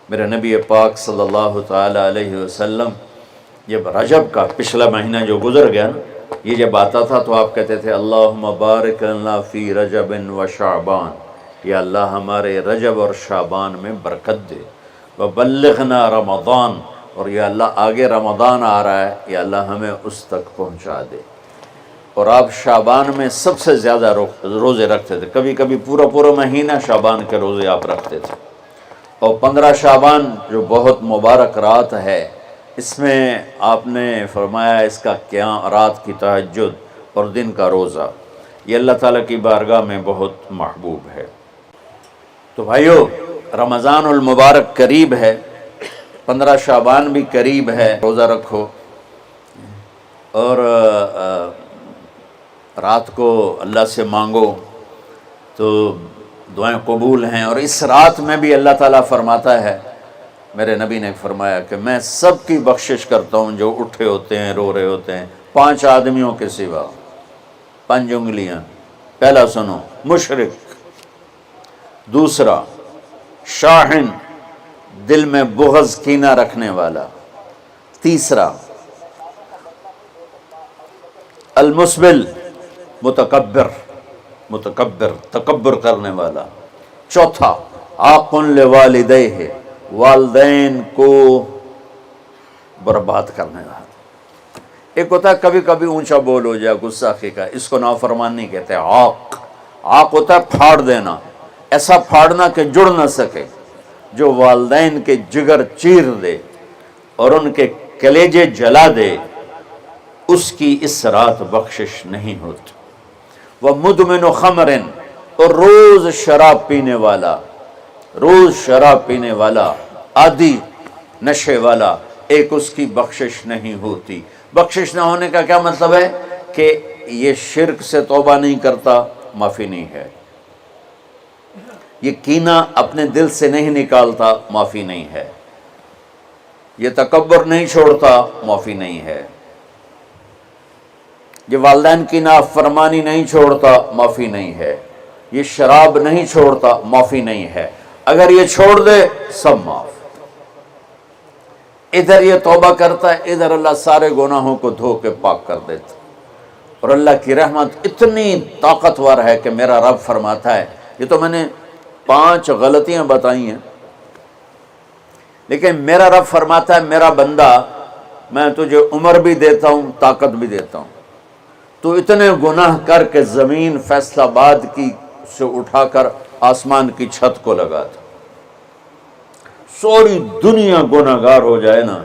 میرے نبی پاک صلی اللہ تعالی علیہ وسلم جب رجب کا پچھلا مہینہ جو گزر گیا نا، یہ جب آتا تھا تو آپ کہتے تھے اللہم بارک لنا فی رجب و شعبان، یا اللہ ہمارے رجب اور شعبان میں برکت دے، وبلغنا رمضان، اور یا اللہ آگے رمضان آ رہا ہے، یا اللہ ہمیں اس تک پہنچا دے۔ اور آپ شعبان میں سب سے زیادہ روزے رکھتے تھے، کبھی کبھی پورا مہینہ شعبان کے روزے آپ رکھتے تھے۔ اور 15 شعبان جو بہت مبارک رات ہے، اس میں آپ نے فرمایا اس کا قیام، رات کی تہجد اور دن کا روزہ، یہ اللہ تعالیٰ کی بارگاہ میں بہت محبوب ہے۔ تو بھائیو، رمضان المبارک قریب ہے، 15 شعبان بھی قریب ہے، روزہ رکھو اور رات کو اللہ سے مانگو تو دعائیں قبول ہیں۔ اور اس رات میں بھی اللہ تعالیٰ فرماتا ہے، میرے نبی نے فرمایا کہ میں سب کی بخشش کرتا ہوں جو اٹھے ہوتے ہیں، رو رہے ہوتے ہیں، 5 آدمیوں کے سوا، 5 انگلیاں۔ پہلا سنو، مشرک، دوسرا شاحن، دل میں بغض کینہ رکھنے والا، تیسرا المسبل، متکبر تکبر کرنے والا، چوتھا عاق لوالدیہ، والدین کو برباد کرنے والا۔ ایک ہوتا ہے کبھی کبھی اونچا بول ہو جائے، گستاخی کا، اس کو نافرمانی کہتے ہیں۔ عاق ہوتا ہے پھاڑ دینا، ایسا پھاڑنا کہ جڑ نہ سکے، جو والدین کے جگر چیر دے اور ان کے کلیجے جلا دے، اس کی اس رات بخشش نہیں ہوتی۔ وَمُدْمِنُ خَمْرٍ، اور روز شراب پینے والا، عادی نشے والا، ایک اس کی بخشش نہیں ہوتی۔ بخشش نہ ہونے کا کیا مطلب ہے؟ کہ یہ شرک سے توبہ نہیں کرتا، معافی نہیں ہے، یہ کینہ اپنے دل سے نہیں نکالتا، معافی نہیں ہے، یہ تکبر نہیں چھوڑتا، معافی نہیں ہے، یہ والدین کی نافرمانی نہیں چھوڑتا، معافی نہیں ہے، یہ شراب نہیں چھوڑتا، معافی نہیں ہے۔ اگر یہ چھوڑ دے، سب معاف۔ ادھر یہ توبہ کرتا ہے، ادھر اللہ سارے گناہوں کو دھو کے پاک کر دیتا۔ اور اللہ کی رحمت اتنی طاقتور ہے کہ میرا رب فرماتا ہے، یہ تو میں نے 5 غلطیاں بتائی ہیں، لیکن میرا رب فرماتا ہے میرا بندہ، میں تجھے عمر بھی دیتا ہوں، طاقت بھی دیتا ہوں، تو اتنے گناہ کر کے زمین فیصل آباد کی سے اٹھا کر آسمان کی چھت کو لگا دے، سوری دنیا گناہ گار ہو جائے نا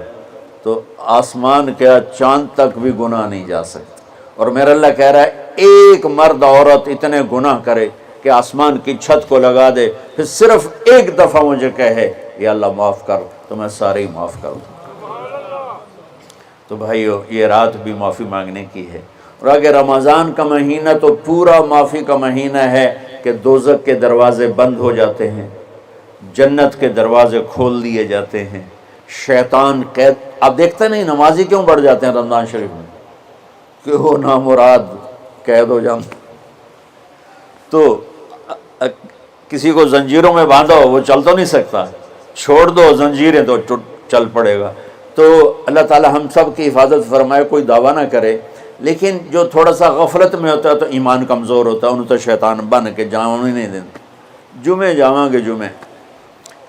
تو آسمان کیا چاند تک بھی گناہ نہیں جا سکتے۔ اور میرا اللہ کہہ رہا ہے ایک مرد عورت اتنے گناہ کرے کہ آسمان کی چھت کو لگا دے، پھر صرف ایک دفعہ مجھے کہے یا اللہ معاف کر، تو میں سارے ہی معاف کر دوں۔ تو بھائیو، یہ رات بھی معافی مانگنے کی ہے۔ اور اگر رمضان کا مہینہ تو پورا معافی کا مہینہ ہے کہ دوزخ کے دروازے بند ہو جاتے ہیں، جنت کے دروازے کھول دیے جاتے ہیں، شیطان قید، آپ دیکھتے نہیں نمازی کیوں بڑھ جاتے ہیں رمضان شریف میں؟ کہ وہ نامراد قید ہو جاتے، تو کسی کو زنجیروں میں باندھو وہ چل تو نہیں سکتا، چھوڑ دو زنجیریں تو چل پڑے گا۔ تو اللہ تعالی ہم سب کی حفاظت فرمائے، کوئی دعویٰ نہ کرے، لیکن جو تھوڑا سا غفلت میں ہوتا ہے تو ایمان کمزور ہوتا ہے، انہوں تو شیطان بن کے جاؤں ہی نہیں دیتے۔ جمعے جاؤں گے، جمعے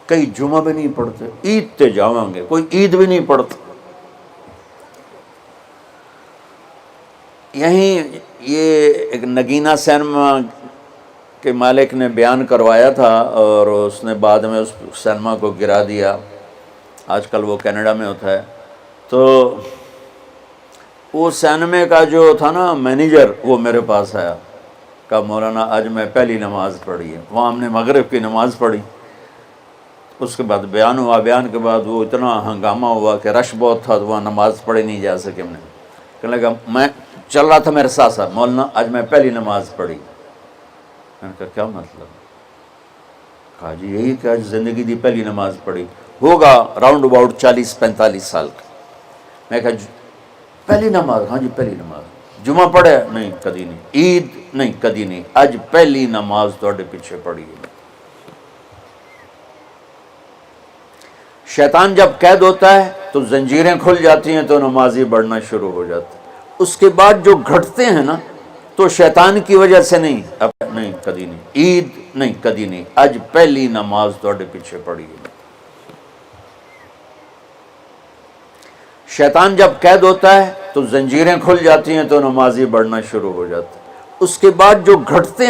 کئی جمعہ بھی نہیں پڑھتے، عید تے جاؤں گے، کوئی عید بھی نہیں پڑھتا۔ یہیں یہ ایک نگینہ سینما کے مالک نے بیان کروایا تھا اور اس نے بعد میں اس سینما کو گرا دیا، آج کل وہ کینیڈا میں ہوتا ہے۔ تو وہ سینمے کا جو تھا نا مینیجر، وہ میرے پاس آیا، کہا مولانا آج میں پہلی نماز پڑھی ہے۔ وہاں ہم نے مغرب کی نماز پڑھی، اس کے بعد بیان ہوا، بیان کے بعد وہ اتنا ہنگامہ ہوا کہ رش بہت تھا، تو وہاں نماز پڑھی نہیں جا سکے۔ ہم نے کہنے لگا، میں چل رہا تھا میرے ساتھ ساتھ، مولانا آج میں پہلی نماز پڑھی۔ میں نے کہا کیا مطلب؟ کہا جی یہی کہ آج زندگی دی پہلی نماز پڑھی، ہوگا راؤنڈ اباؤٹ 40-45 سال کا۔ میں کہا پہلی نماز؟ ہاں جی پہلی نماز۔ جمعہ پڑھے؟ نہیں کدی نہیں۔ عید؟ نہیں کدی نہیں، اج پہلی نماز تواڈے پیچھے پڑھی ہے۔ شیطان جب قید ہوتا ہے تو زنجیریں کھل جاتی ہیں تو نمازی بڑھنا شروع ہو جاتا ہے۔ اس کے بعد جو گھٹتے ہیں نا تو شیطان کی وجہ سے نہیں، اب نہیں، کدی نہیں، عید نہیں، کدی نہیں، اج پہلی نماز تھوڑے پیچھے پڑی ہے۔ شیطان جب قید ہوتا ہے تو زنجیریں کھل جاتی ہیں تو نمازی بڑھنا شروع ہو جاتا ہے۔ اس کے بعد جو گھٹتے ہیں